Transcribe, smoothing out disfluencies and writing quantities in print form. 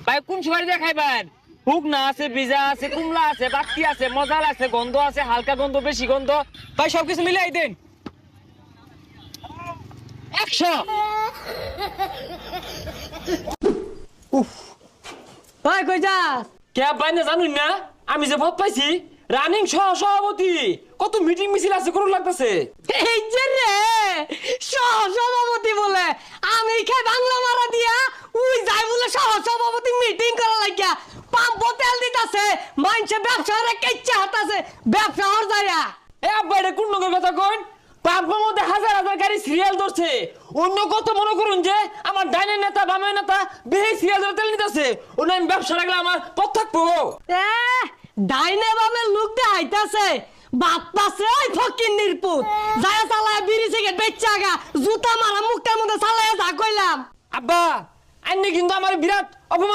ভাই কোন সুপারি দিয়ে খাইবেন? শুকনা আছে, ভিজা আছে, কুমলা আছে, বাক্তি আছে, মজাল আছে, গন্ধ আছে, হালকা গন্ধ, বেশি গন্ধ। ভাই সবকিছু মিলাই দেন। 100। ভাই কই যা? কে বাইনে জানুন না আমি যে ভোট পাইছি রানিং সভাপতি, কত মিটিং মিছিল আছে কোন লাগতেছে। এই যে রে সভাপতি বলে আমি খাই বাংলা মারা দিয়া উই যাই বলে সভাপতি মিটিং করা লাগিয়া পাম্প তেল দিতাছে মাইনছে ব্যবসা রে কেচ্চা হাতাছে ব্যবসা হর যায়া। এ আব্বা এটা কোন নগর কথা কইন? পাম্পের মধ্যে হাজার হাজার গাড়ি সিরিয়াল ধরছে। অন্য কত মনে করুন যে আমার ডাইনের নেতা বামের নেতা বেশি সিরিয়াল ধরে তেল নিতেছে, অন্য আমি ব্যবসা রাখলে আমার পথ থাকবো। এ ডাইনে বামে লোক দে আইতাছে বাপ্পাছে ওই ফকির নির্পুত যায় চালায় বিড়ি সিগারেট বেচ্চা গা জুতা মারা মুখটার মধ্যে চালায় যা কইলাম। আব্বা আন্নি কিন্তু আমার বিরাট অপমান